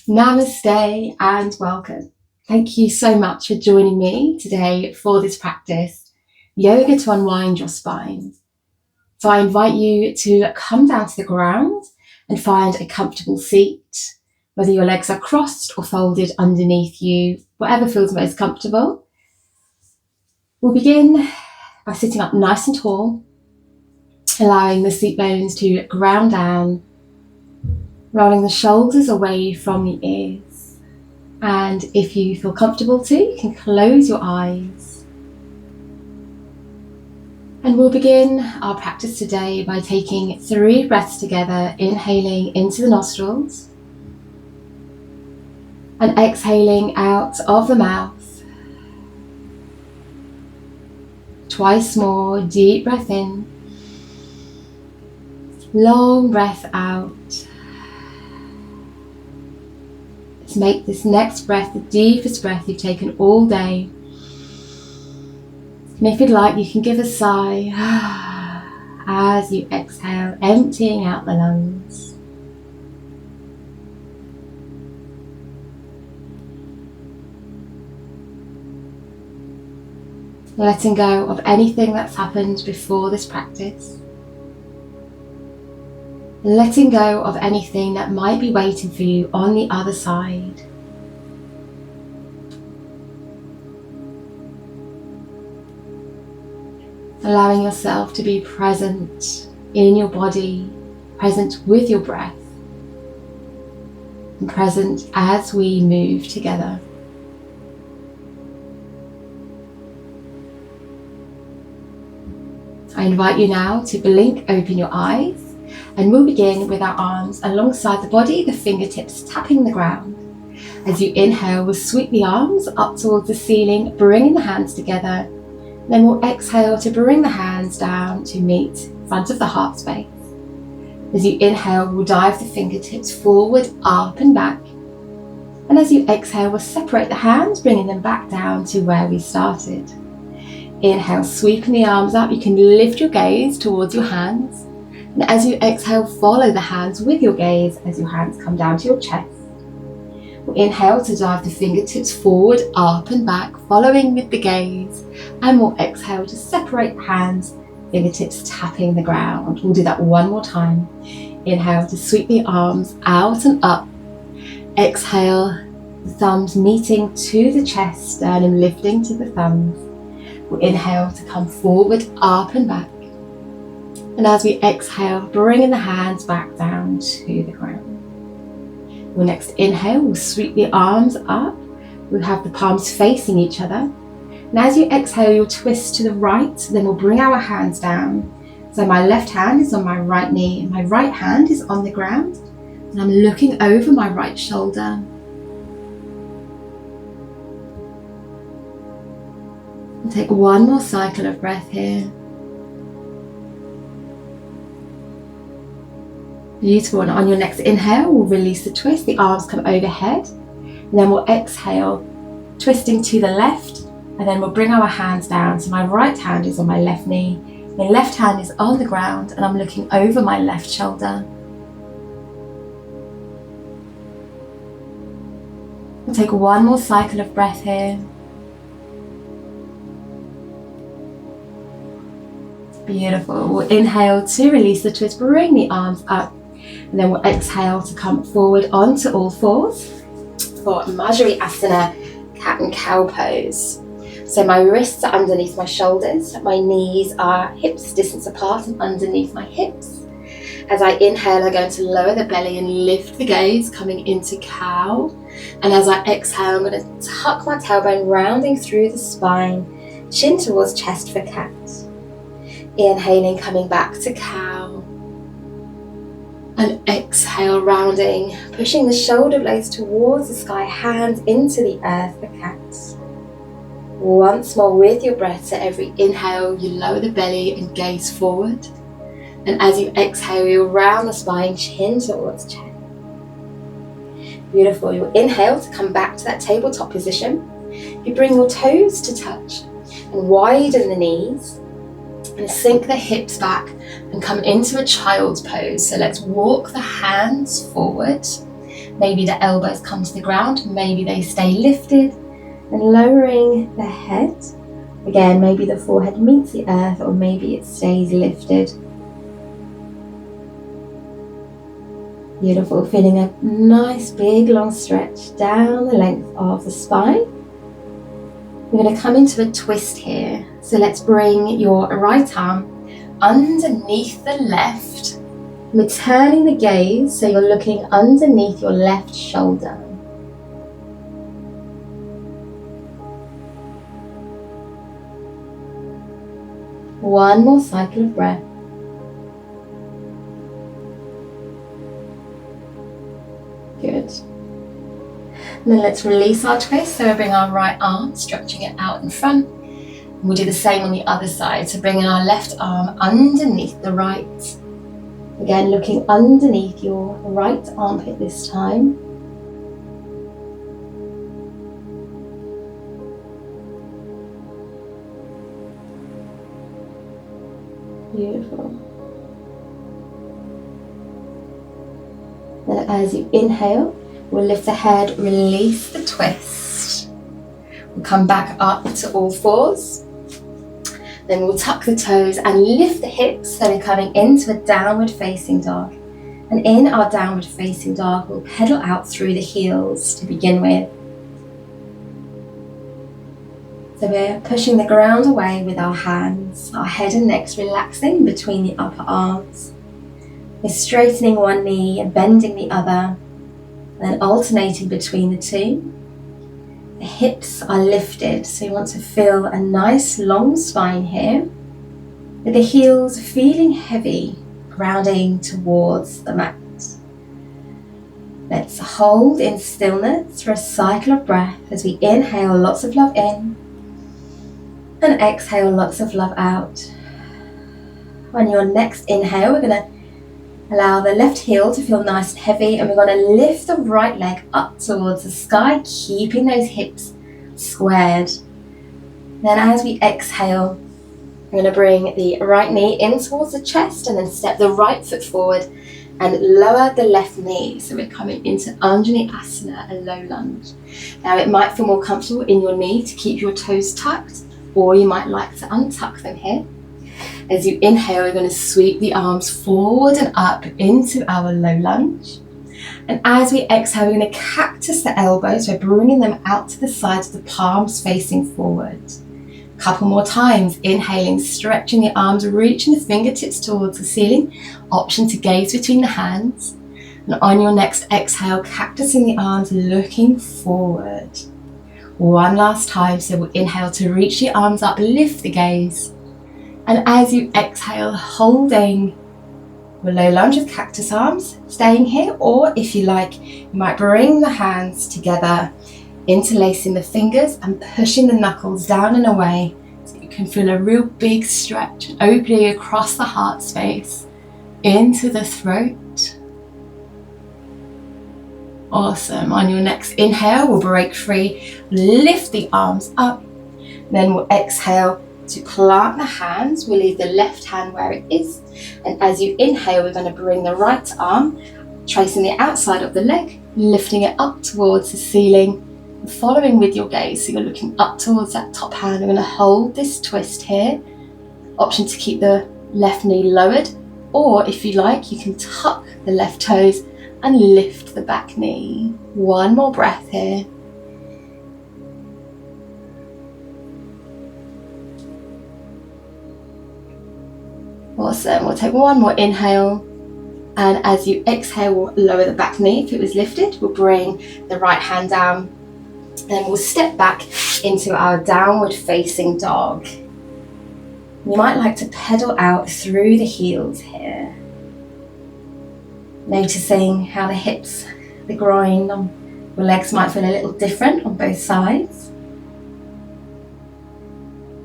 Namaste and welcome. Thank you so much for joining me today for this practice, yoga to unwind your spine. So I invite you to come down to the ground and find a comfortable seat, whether your legs are crossed or folded underneath you, whatever feels most comfortable. We'll begin by sitting up nice and tall, allowing the seat bones to ground down, rolling the shoulders away from the ears. And if you feel comfortable too, you can close your eyes. And we'll begin our practice today by taking 3 breaths together, inhaling into the nostrils and exhaling out of the mouth. Twice more, deep breath in, long breath out. Let's make this next breath the deepest breath you've taken all day. And if you'd like, you can give a sigh as you exhale, emptying out the lungs. Letting go of anything that's happened before this practice. Letting go of anything that might be waiting for you on the other side. Allowing yourself to be present in your body, present with your breath, and present as we move together. I invite you now to blink open your eyes. And we'll begin with our arms alongside the body, the fingertips tapping the ground. As you inhale, we'll sweep the arms up towards the ceiling, bringing the hands together. Then we'll exhale to bring the hands down to meet front of the heart space. As you inhale, we'll dive the fingertips forward, up and back. And as you exhale, we'll separate the hands, bringing them back down to where we started. Inhale, sweeping the arms up. You can lift your gaze towards your hands. And as you exhale, follow the hands with your gaze as your hands come down to your chest. We'll inhale to dive the fingertips forward, up and back, following with the gaze. And we'll exhale to separate the hands, fingertips tapping the ground. We'll do that one more time. Inhale to sweep the arms out and up. Exhale, the thumbs meeting to the chest, sternum lifting to the thumbs. We'll inhale to come forward, up and back. And as we exhale, bringing the hands back down to the ground. We'll next inhale, we'll sweep the arms up. We'll have the palms facing each other. And as you exhale, you'll twist to the right. Then we'll bring our hands down. So my left hand is on my right knee and my right hand is on the ground. And I'm looking over my right shoulder. And take one more cycle of breath here. Beautiful. And on your next inhale, we'll release the twist. The arms come overhead. And then we'll exhale, twisting to the left. And then we'll bring our hands down. So my right hand is on my left knee. My left hand is on the ground. And I'm looking over my left shoulder. We'll take one more cycle of breath here. Beautiful. We'll inhale to release the twist. Bring the arms up. And then we'll exhale to come forward onto all fours for Majri Asana, cat and cow pose. So my wrists are underneath my shoulders, my knees are hips distance apart and underneath my hips. As I inhale, I'm going to lower the belly and lift the gaze, coming into cow. And as I exhale, I'm going to tuck my tailbone, rounding through the spine, chin towards chest for cat. Inhaling, coming back to cow. And exhale, rounding, pushing the shoulder blades towards the sky, hands into the earth for cat. Once more with your breath, so every inhale, you lower the belly and gaze forward. And as you exhale, you round the spine, chin towards chest. Beautiful. You'll inhale to come back to that tabletop position. You bring your toes to touch and widen the knees. And sink the hips back and come into a child's pose. So let's walk the hands forward Maybe the elbows come to the ground, maybe they stay lifted, and lowering the head. Again, maybe the forehead meets the earth, or maybe it stays lifted. Beautiful, feeling a nice big long stretch down the length of the spine. We're going to come into a twist here. So let's bring your right arm underneath the left. We're turning the gaze so you're looking underneath your left shoulder. One more cycle of breath. Good. And then let's release our twist. So we'll bring our right arm, stretching it out in front. And we'll do the same on the other side. So bringing our left arm underneath the right. Again, looking underneath your right armpit this time. Beautiful. Then as you inhale, we'll lift the head, release the twist. We'll come back up to all fours. Then we'll tuck the toes and lift the hips, so we're coming into a downward facing dog. And in our downward facing dog, we'll pedal out through the heels to begin with. So we're pushing the ground away with our hands, our head and neck's relaxing between the upper arms. We're straightening one knee and bending the other, and then alternating between the two. The hips are lifted, so you want to feel a nice long spine here, with the heels feeling heavy, grounding towards the mat. Let's hold in stillness for a cycle of breath as we inhale lots of love in and exhale lots of love out. On your next inhale, we're going to allow the left heel to feel nice and heavy, and we're going to lift the right leg up towards the sky, keeping those hips squared. Then as we exhale, we're going to bring the right knee in towards the chest and then step the right foot forward and lower the left knee. So we're coming into Anjali Asana, a low lunge. Now it might feel more comfortable in your knee to keep your toes tucked, or you might like to untuck them here. As you inhale, we're going to sweep the arms forward and up into our low lunge. And as we exhale, we're going to cactus the elbows. We're bringing them out to the sides, the palms facing forward. A couple more times, inhaling, stretching the arms, reaching the fingertips towards the ceiling. Option to gaze between the hands. And on your next exhale, cactusing the arms, looking forward. One last time, so we'll inhale to reach the arms up, lift the gaze. And as you exhale, holding the low lunge with cactus arms, staying here, or if you like, you might bring the hands together, interlacing the fingers and pushing the knuckles down and away, so you can feel a real big stretch, opening across the heart space, into the throat. Awesome. On your next inhale, we'll break free, lift the arms up, then we'll exhale to plant the hands. We'll leave the left hand where it is, and as you inhale, we're going to bring the right arm, tracing the outside of the leg, lifting it up towards the ceiling, following with your gaze, so you're looking up towards that top hand. We're going to hold this twist here. Option to keep the left knee lowered, or if you like, you can tuck the left toes and lift the back knee. One more breath here. Awesome. We'll take one more inhale, and as you exhale, we'll lower the back knee. If it was lifted, we'll bring the right hand down, and we'll step back into our downward facing dog. You might like to pedal out through the heels here, noticing how the hips, the groin, your legs might feel a little different on both sides.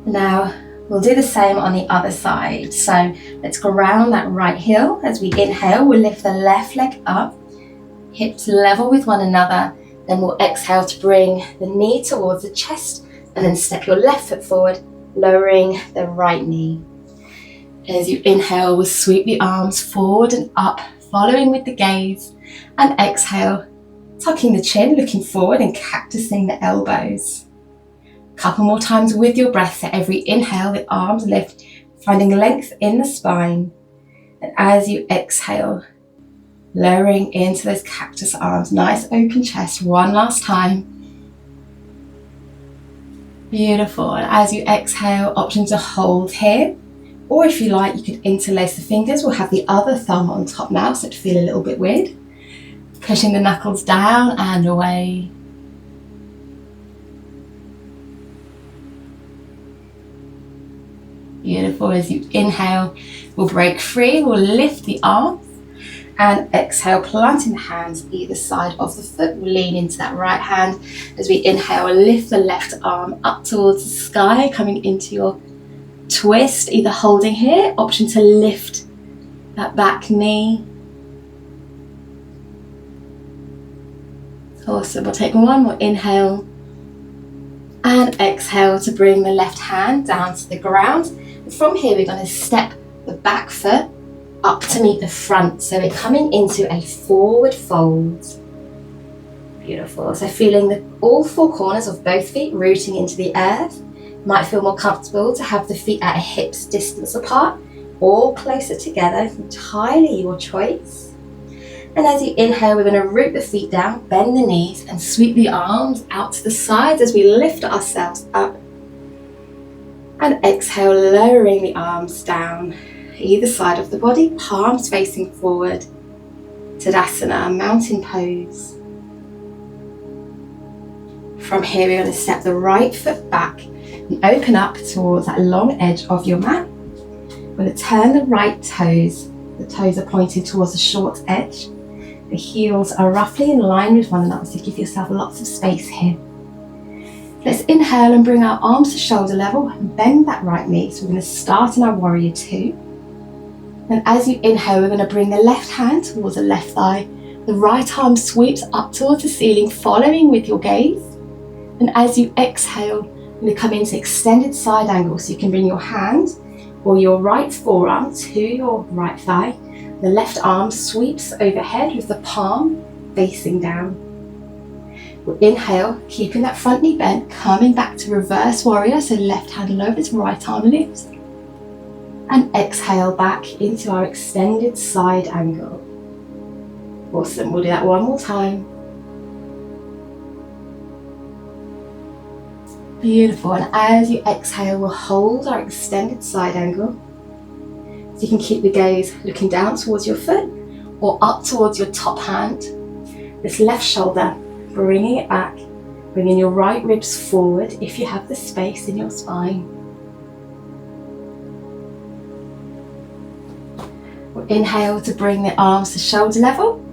Now we'll do the same on the other side. So let's ground that right heel. As we inhale, we'll lift the left leg up, hips level with one another. Then we'll exhale to bring the knee towards the chest, and then step your left foot forward, lowering the right knee. As you inhale, we'll sweep the arms forward and up, following with the gaze, and exhale tucking the chin, looking forward and cactusing the elbows. Couple more times with your breath. So every inhale, the arms lift, finding length in the spine. And as you exhale, lowering into those cactus arms, nice open chest, one last time. Beautiful. And as you exhale, option to hold here. Or if you like, you could interlace the fingers. We'll have the other thumb on top now, so it'd feel a little bit weird. Pushing the knuckles down and away. Beautiful. As you inhale, we'll break free. We'll lift the arms. And exhale, planting the hands either side of the foot. We'll lean into that right hand. As we inhale, lift the left arm up towards the sky, coming into your twist, either holding here, option to lift that back knee. Awesome. We'll take one more inhale and exhale to bring the left hand down to the ground. And from here, we're going to step the back foot up to meet the front. So we're coming into a forward fold. Beautiful. So feeling all four corners of both feet rooting into the earth. Might feel more comfortable to have the feet at a hip's distance apart or closer together, entirely your choice. And as you inhale, we're going to root the feet down, bend the knees and sweep the arms out to the sides as we lift ourselves up. And exhale, lowering the arms down, either side of the body, palms facing forward. Tadasana, mountain pose. From here, we're going to step the right foot back and open up towards that long edge of your mat. We're going to turn the right toes. The toes are pointed towards the short edge. The heels are roughly in line with one another, so give yourself lots of space here. Let's inhale and bring our arms to shoulder level and bend that right knee. So we're going to start in our warrior two. And as you inhale, we're going to bring the left hand towards the left thigh. The right arm sweeps up towards the ceiling, following with your gaze. And as you exhale, you're going to come into extended side angle. So you can bring your hand or your right forearm to your right thigh. The left arm sweeps overhead with the palm facing down. We'll inhale, keeping that front knee bent, coming back to reverse warrior. So left hand lowers, right arm lifts. And exhale back into our extended side angle. Awesome. We'll do that one more time. Beautiful. And as you exhale, we'll hold our extended side angle. So you can keep the gaze looking down towards your foot or up towards your top hand. This left shoulder, bringing it back, bringing your right ribs forward if you have the space in your spine. We'll inhale to bring the arms to shoulder level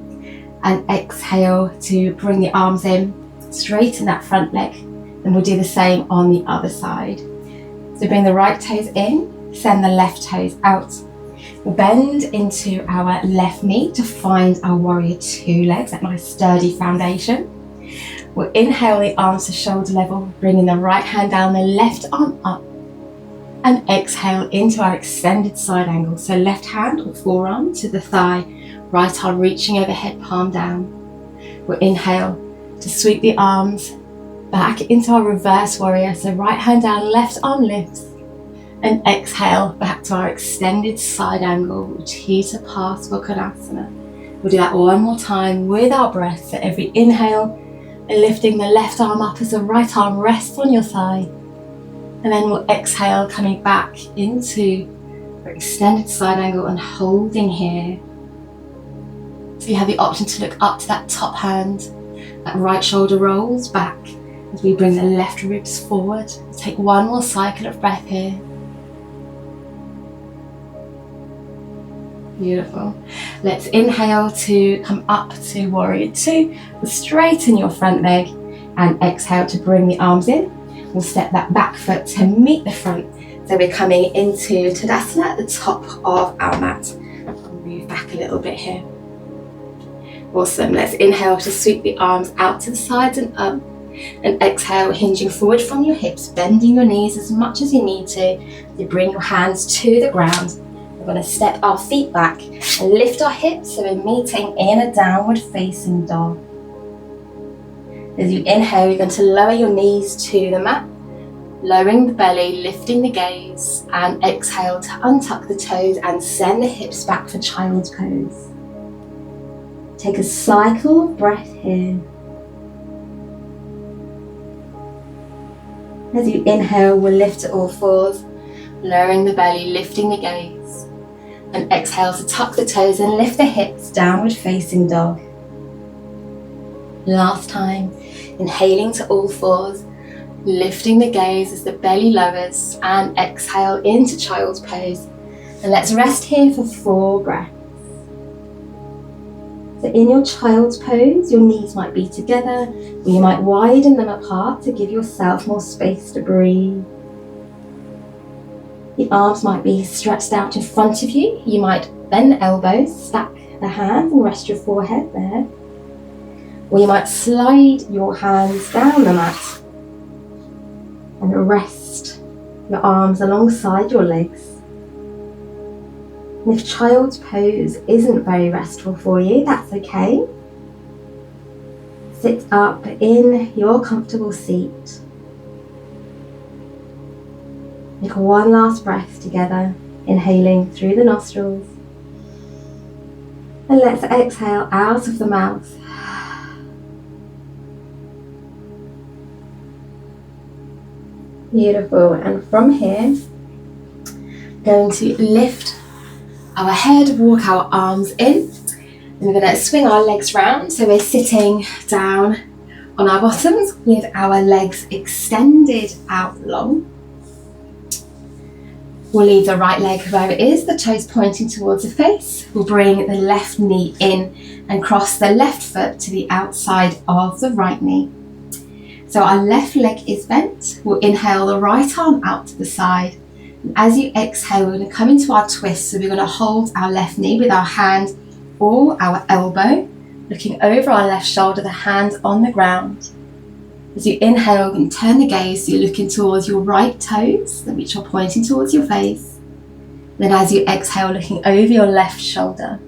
and exhale to bring the arms in, straighten that front leg. And we'll do the same on the other side. So bring the right toes in, send the left toes out. We'll bend into our left knee to find our warrior two legs, that nice sturdy foundation. We'll inhale the arms to shoulder level, bringing the right hand down, the left arm up. And exhale into our extended side angle. So left hand or forearm to the thigh, right arm reaching overhead, palm down. We'll inhale to sweep the arms back into our reverse warrior. So right hand down, left arm lifts. And exhale back to our extended side angle, Utthita Konasana. We'll do that one more time with our breath. So every inhale, and lifting the left arm up as the right arm rests on your thigh. And then we'll exhale, coming back into our extended side angle and holding here. So you have the option to look up to that top hand. That right shoulder rolls back as we bring the left ribs forward. Take one more cycle of breath here. Beautiful. Let's inhale to come up to warrior two. We'll straighten your front leg and exhale to bring the arms in. We'll step that back foot to meet the front. So we're coming into Tadasana at the top of our mat. I'll move back a little bit here. Awesome. Let's inhale to sweep the arms out to the sides and up. And exhale, hinging forward from your hips, bending your knees as much as you need to. You bring your hands to the ground. We're going to step our feet back and lift our hips so we're meeting in a downward facing dog. As you inhale, you're going to lower your knees to the mat, lowering the belly, lifting the gaze, and exhale to untuck the toes and send the hips back for child's pose. Take a cycle of breath here. As you inhale, we'll lift to all fours, lowering the belly, lifting the gaze, and exhale to tuck the toes and lift the hips, downward facing dog. Last time, inhaling to all fours, lifting the gaze as the belly lowers, and exhale into child's pose. And let's rest here for 4 breaths. So in your child's pose, your knees might be together, or you might widen them apart to give yourself more space to breathe. The arms might be stretched out in front of you. You might bend the elbows, stack the hands and rest your forehead there. Or you might slide your hands down the mat and rest your arms alongside your legs. And if child's pose isn't very restful for you, that's okay. Sit up in your comfortable seat. Take one last breath together, inhaling through the nostrils. And let's exhale out of the mouth. Beautiful. And from here, going to lift our head, walk our arms in, and we're going to swing our legs round. So we're sitting down on our bottoms with our legs extended out long. We'll leave the right leg where it is, the toes pointing towards the face. We'll bring the left knee in and cross the left foot to the outside of the right knee. So our left leg is bent. We'll inhale the right arm out to the side. And as you exhale, we're going to come into our twist. So we're going to hold our left knee with our hand or our elbow, looking over our left shoulder, the hand on the ground. As you inhale, you can turn the gaze, so you're looking towards your right toes, which are pointing towards your face. Then as you exhale, looking over your left shoulder.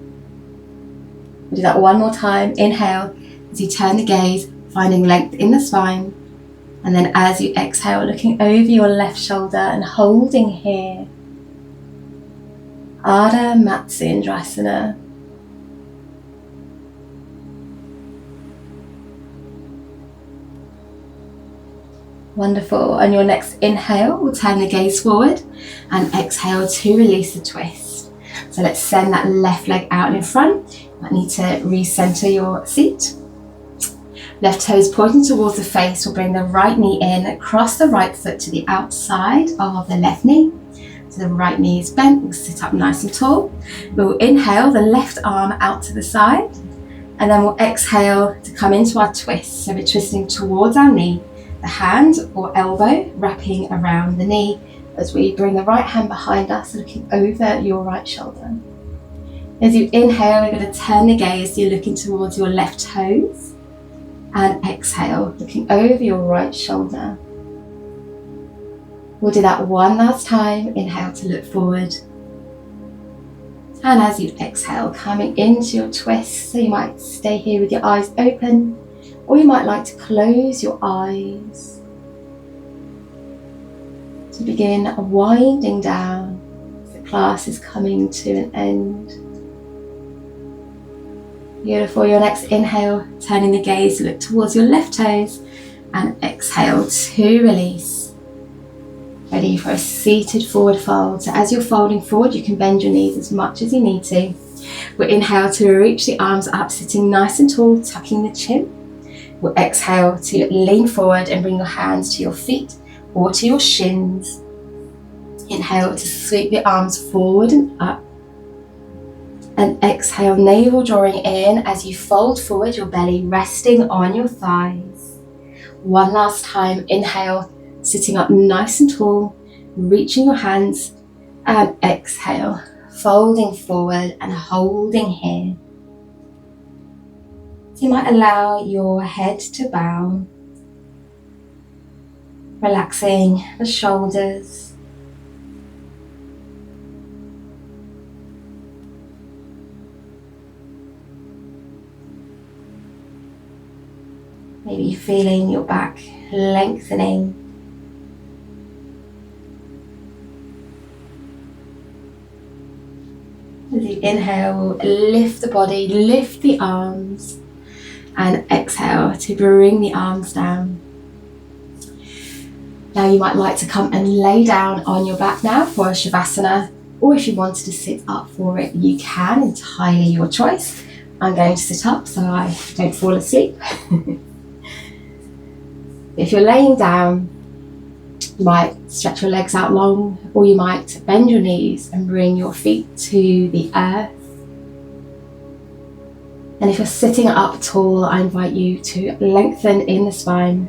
We'll do that one more time. Inhale, as you turn the gaze, finding length in the spine. And then as you exhale, looking over your left shoulder and holding here. Ardha Matsyendrasana. Wonderful. On your next inhale, we'll turn the gaze forward and exhale to release the twist. So let's send that left leg out in front. You might need to recenter your seat. Left toes pointing towards the face. We'll bring the right knee in, across the right foot to the outside of the left knee. So the right knee is bent. We'll sit up nice and tall. We'll inhale the left arm out to the side. And then we'll exhale to come into our twist. So we're twisting towards our knee. The hand or elbow wrapping around the knee as we bring the right hand behind us, looking over your right shoulder. As you inhale, we're going to turn the gaze, so you're looking towards your left toes, and exhale, looking over your right shoulder. We'll do that one last time. Inhale to look forward. And as you exhale, coming into your twist, so you might stay here with your eyes open, or you might like to close your eyes to begin winding down as the class is coming to an end. Beautiful. Your next inhale, turning the gaze to look towards your left toes, and exhale to release. Ready for a seated forward fold. So as you're folding forward, you can bend your knees as much as you need to. We'll inhale to reach the arms up, sitting nice and tall, tucking the chin. We'll exhale to lean forward and bring your hands to your feet or to your shins. Inhale to sweep the arms forward and up. And exhale, navel drawing in as you fold forward, your belly resting on your thighs. One last time, inhale, sitting up nice and tall, reaching your hands, and exhale, folding forward and holding here. So you might allow your head to bow, relaxing the shoulders. Maybe feeling your back lengthening. As you inhale, lift the body, lift the arms, and exhale to bring the arms down. Now you might like to come and lay down on your back now for a Shavasana, or if you wanted to sit up for it, you can, entirely your choice. I'm going to sit up so I don't fall asleep. If you're laying down, you might stretch your legs out long, or you might bend your knees and bring your feet to the earth. And if you're sitting up tall, I invite you to lengthen in the spine.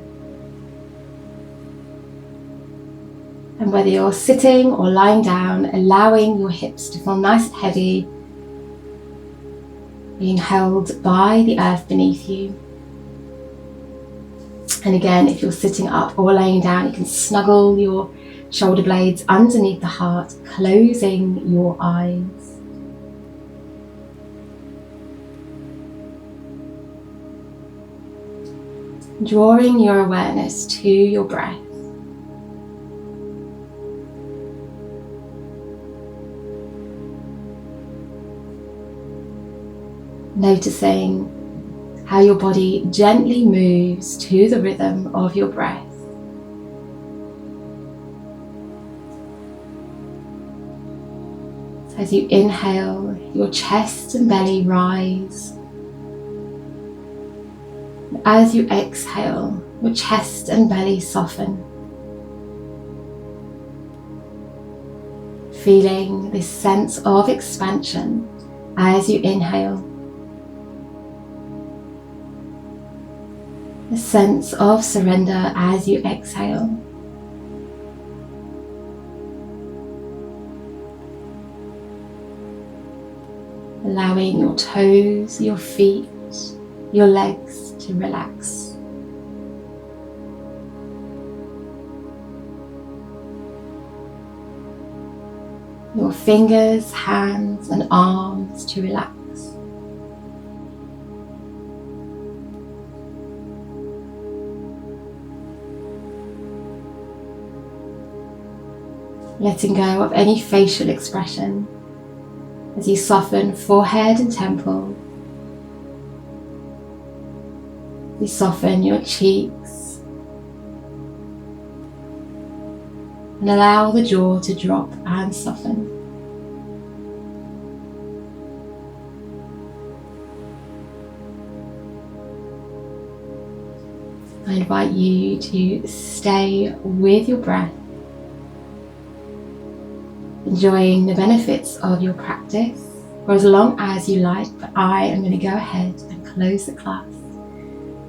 And whether you're sitting or lying down, allowing your hips to feel nice and heavy, being held by the earth beneath you. And again, if you're sitting up or laying down, you can snuggle your shoulder blades underneath the heart, closing your eyes. Drawing your awareness to your breath. Noticing how your body gently moves to the rhythm of your breath. As you inhale, your chest and belly rise. As you exhale, your chest and belly soften. Feeling this sense of expansion as you inhale. A sense of surrender as you exhale. Allowing your toes, your feet, your legs to relax. Your fingers, hands, and arms to relax. Letting go of any facial expression as you soften forehead and temple. You soften your cheeks and allow the jaw to drop and soften. I invite you to stay with your breath, enjoying the benefits of your practice for as long as you like, but I am going to go ahead and close the class,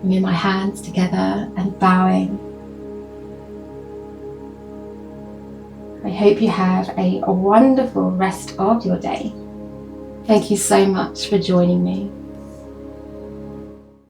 bringing my hands together and bowing. I hope you have a wonderful rest of your day. Thank you so much for joining me.